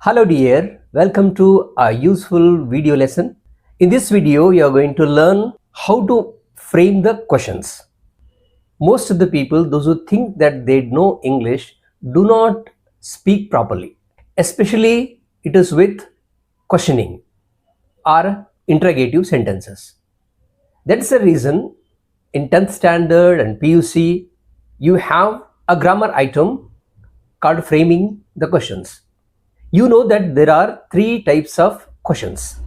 Hello dear, welcome to a useful video lesson. In this video, you are going to learn how to frame the questions. Most of the people, those who think that they know English, do not speak properly. Especially it is with questioning or interrogative sentences. That's the reason in 10th standard and PUC, you have a grammar item called framing the questions. You know that there are three types of questions.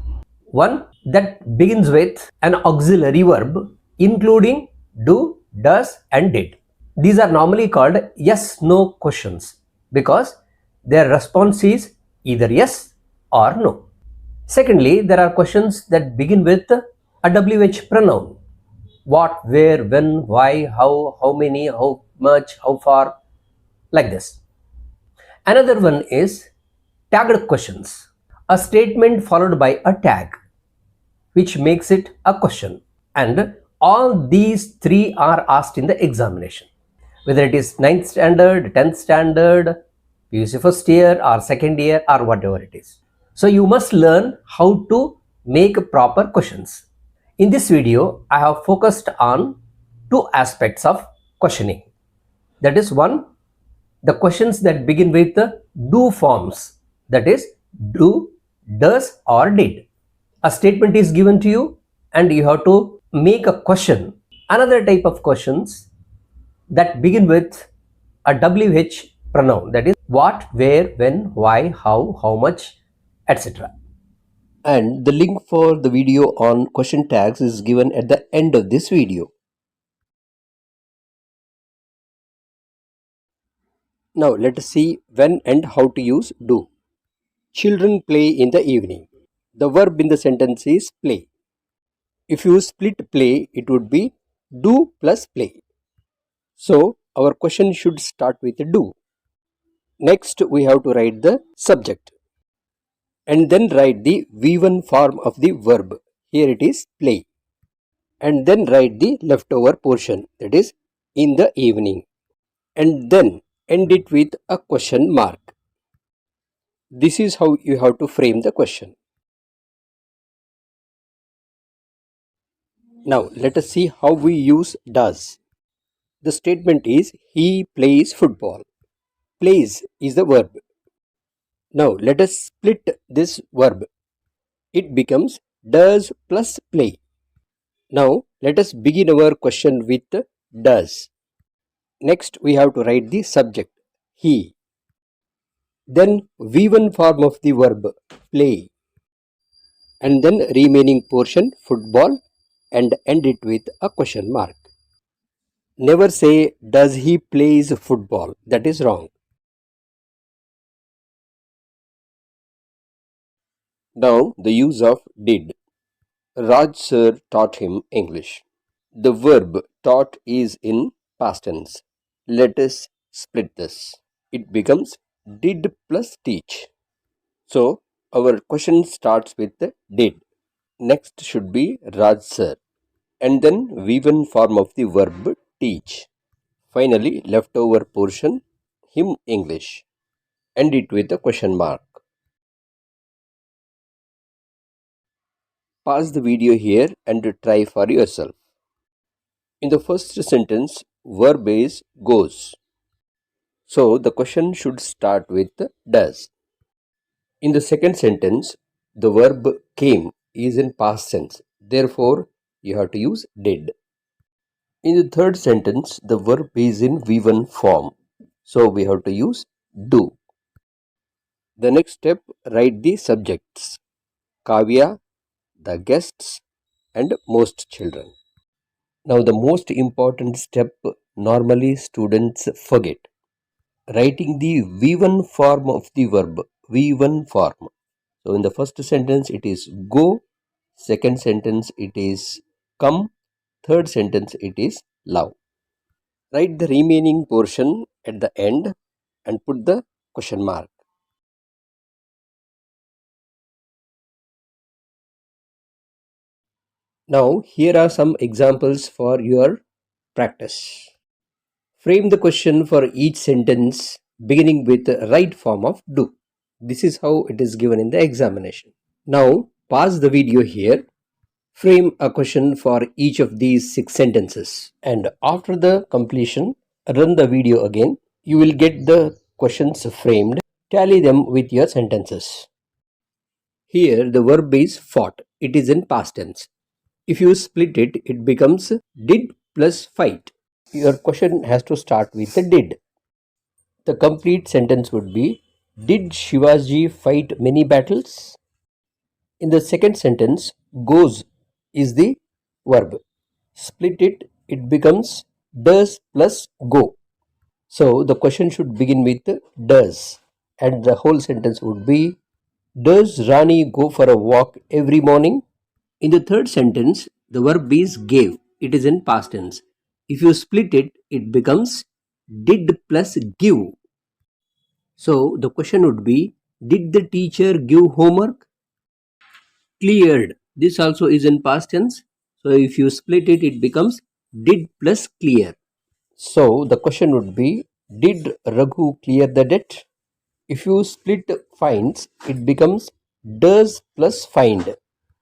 One that begins with an auxiliary verb including do, does and did. These are normally called yes-no questions because their response is either yes or no. Secondly, there are questions that begin with a WH pronoun. What, where, when, why, how many, how much, how far, like this. Another one is tagged questions, a statement followed by a tag, which makes it a question. And all these three are asked in the examination, whether it is 9th standard, 10th standard, PUC first year or second year or whatever it is. So you must learn how to make proper questions. In this video, I have focused on two aspects of questioning. That is, one, the questions that begin with the do forms, that is do, does or did. A statement is given to you and you have to make a question. Another type of questions that begin with a WH pronoun, that is what, where, when, why, how much, etc. And the link for the video on question tags is given at the end of this video. Now let us see when and how to use do. Children play in the evening. The verb in the sentence is play. If you split play, it would be do plus play. So our question should start with do. Next we have to write the subject and then write the V1 form of the verb. Here it is play. And then write the leftover portion, that is in the evening. And then end it with a question mark. This is how you have to frame the question. Now let us see how we use does. The statement is he plays football. Plays is the verb. Now let us split this verb. It becomes does plus play. Now let us begin our question with does. Next we have to write the subject he. Then V1 form of the verb play. And then remaining portion football and end it with a question mark. Never say does he plays football. That is wrong. Now the use of did. Raj sir taught him English. The verb taught is in past tense. Let us split this. It becomes did plus teach. So our question starts with the did. Next should be Raj sir. And then V1 form of the verb teach. Finally leftover portion him English. End it with a question mark. Pause the video here and try for yourself. In the first sentence, verb is goes. So the question should start with does. In the second sentence, the verb came is in past tense. Therefore, you have to use did. In the third sentence, the verb is in V1 form. So we have to use do. The next step, write the subjects. Kavya, the guests, and most children. Now the most important step normally students forget. Writing the V1 form of the verb. V1 form. So in the first sentence it is go. Second sentence it is come. Third sentence it is love. Write the remaining portion at the end and put the question mark. Now here are some examples for your practice. Frame the question for each sentence beginning with the right form of do. This is how it is given in the examination. Now pause the video here. Frame a question for each of these 6 sentences, and after the completion, run the video again. You will get the questions framed. Tally them with your sentences. Here the verb is fought. It is in past tense. If you split it, it becomes did plus fight. Your question has to start with the did. The complete sentence would be, did Shivaji fight many battles? In the second sentence, goes is the verb. Split it, it becomes does plus go. So the question should begin with does, and the whole sentence would be, does Rani go for a walk every morning? In the third sentence, the verb is gave. It is in past tense. If you split it, it becomes did plus give. So the question would be, did the teacher give homework? Cleared. This also is in past tense. So if you split it, it becomes did plus clear. So the question would be, did Raghu clear the debt? If you split finds, it becomes does plus find.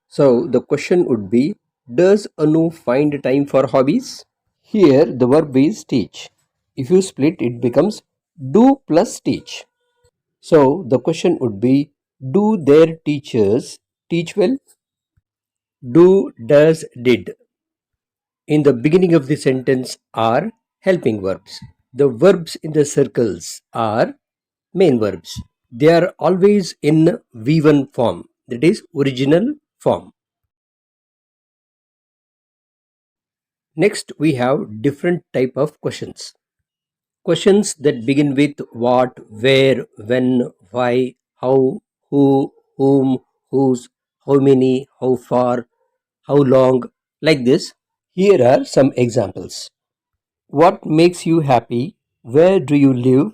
So the question would be, does Anu find time for hobbies? Here the verb is teach. If you split, it becomes do plus teach. So the question would be, do their teachers teach well? Do, does, did. In the beginning of the sentence are helping verbs. The verbs in the circles are main verbs. They are always in V1 form, that is original form. Next we have different type of questions. Questions that begin with what, where, when, why, how, who, whom, whose, how many, how far, how long, like this. Here are some examples. What makes you happy? Where do you live?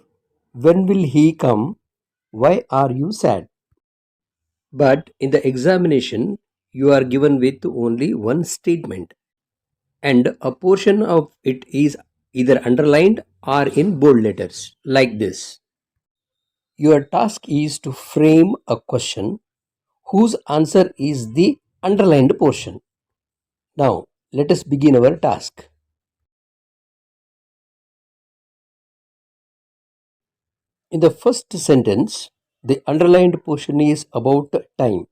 When will he come? Why are you sad? But in the examination, you are given with only one statement, and a portion of it is either underlined or in bold letters, like this. Your task is to frame a question whose answer is the underlined portion. Now, let us begin our task. In the first sentence, the underlined portion is about time.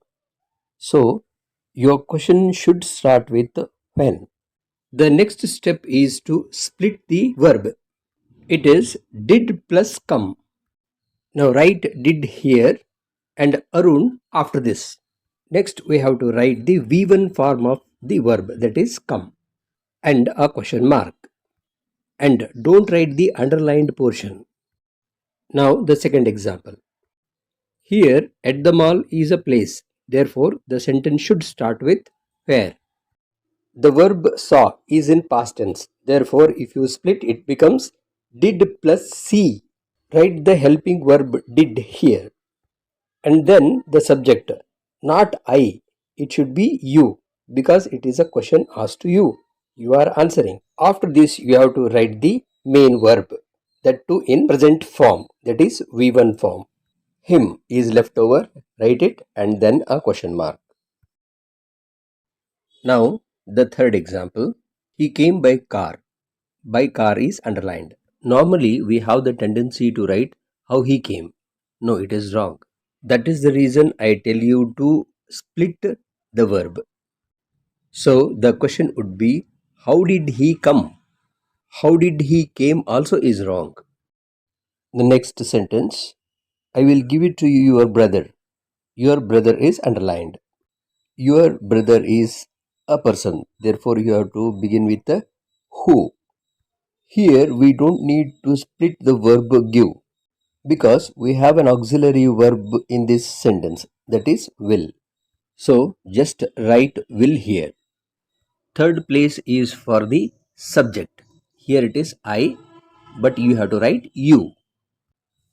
So, your question should start with when. The next step is to split the verb. It is did plus come. Now write did here and Arun after this. Next we have to write the V1 form of the verb, that is come, and a question mark. And don't write the underlined portion. Now the second example. Here at the mall is a place. Therefore the sentence should start with where. The verb saw is in past tense. Therefore if you split, it becomes did plus see. Write the helping verb did here. And then the subject, not I. It should be you, because it is a question asked to you. You are answering. After this you have to write the main verb, that too in present form, that is V1 form. Him is left over, write it and then a question mark. Now the third example. He came by car. By car is underlined. Normally we have the tendency to write how he came. No, it is wrong. That is the reason I tell you to split the verb. So the question would be, how did he come? How did he came also is wrong. The next sentence, I will give it to you, your brother. Your brother is underlined. Your brother is a person. Therefore you have to begin with the who. Here we don't need to split the verb give, because we have an auxiliary verb in this sentence, that is will. So just write will here. Third place is for the subject. Here it is I, but you have to write you.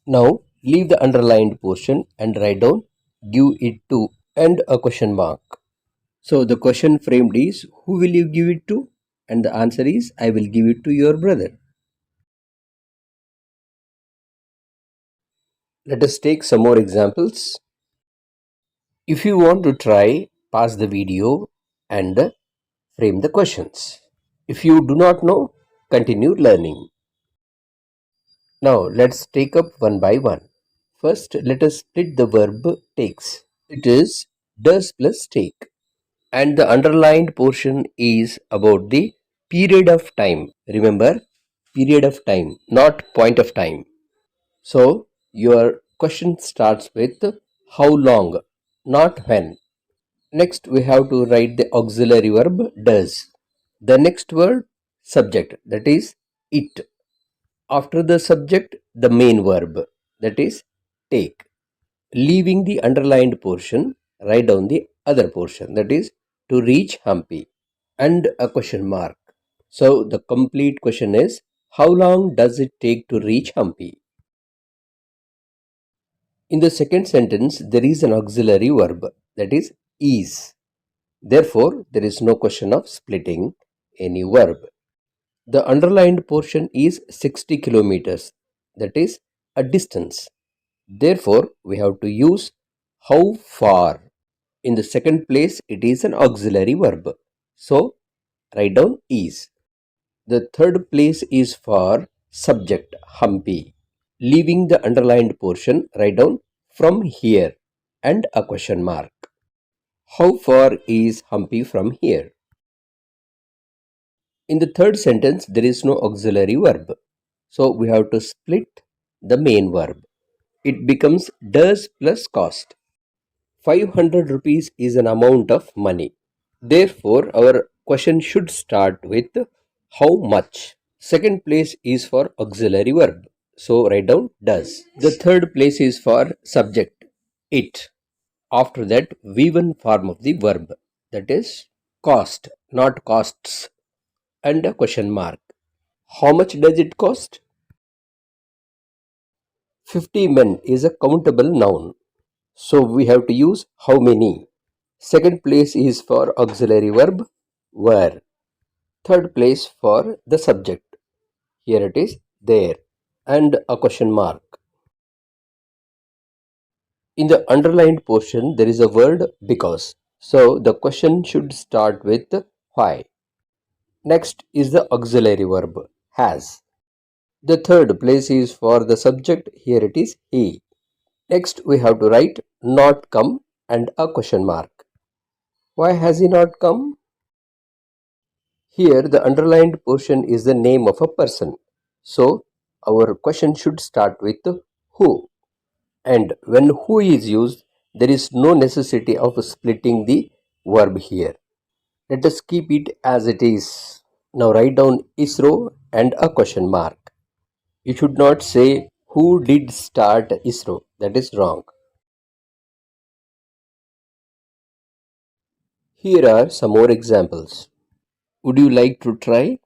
Now leave the underlined portion and write down give it to and a question mark. So the question framed is, who will you give it to? And the answer is, I will give it to your brother. Let us take some more examples. If you want to try, pause the video and frame the questions. If you do not know, continue learning. Now let's take up one by one. First, let us split the verb takes. It is does plus take. And the underlined portion is about the period of time. Remember, period of time, not point of time. So, your question starts with how long, not when. Next, we have to write the auxiliary verb does. The next word, subject, that is it. After the subject, the main verb, that is take. Leaving the underlined portion, write down the other portion, that is to reach Hampi, and a question mark. So the complete question is, how long does it take to reach Hampi? In the second sentence, there is an auxiliary verb, that is. Therefore, there is no question of splitting any verb. The underlined portion is 60 kilometers, that is a distance. Therefore, we have to use how far. In the second place, it is an auxiliary verb. So, write down is. The third place is for subject, Hampi. Leaving the underlined portion, write down from here and a question mark. How far is Hampi from here? In the third sentence, there is no auxiliary verb. So, we have to split the main verb. It becomes does plus cost. 500 rupees is an amount of money. Therefore, our question should start with how much. Second place is for auxiliary verb. So write down does. The third place is for subject, it. After that, V1 form of the verb, that is cost, not costs, and a question mark. How much does it cost? 50 men is a countable noun. So we have to use how many. Second place is for auxiliary verb, were. Third place for the subject. Here it is there, and a question mark. In the underlined portion, there is a word because. So the question should start with why. Next is the auxiliary verb has. The third place is for the subject. Here it is he. Next we have to write not come and a question mark. Why has he not come? Here the underlined portion is the name of a person. So our question should start with who. And when who is used, there is no necessity of splitting the verb here. Let us keep it as it is. Now write down ISRO and a question mark. You should not say who did start ISRO. That is wrong. Here are some more examples. Would you like to try?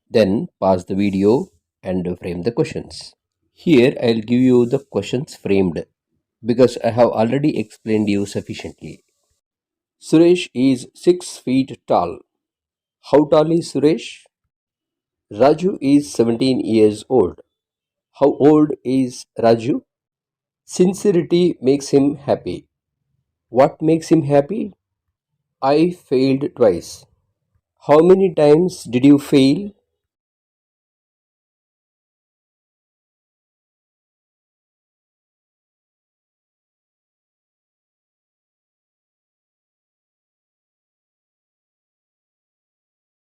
Then pause the video and frame the questions. Here I'll give you the questions framed because I have already explained you sufficiently. Suresh is 6 feet tall. How tall is Suresh? Raju is 17 years old. How old is Raju? Sincerity makes him happy. What makes him happy? I failed twice. How many times did you fail?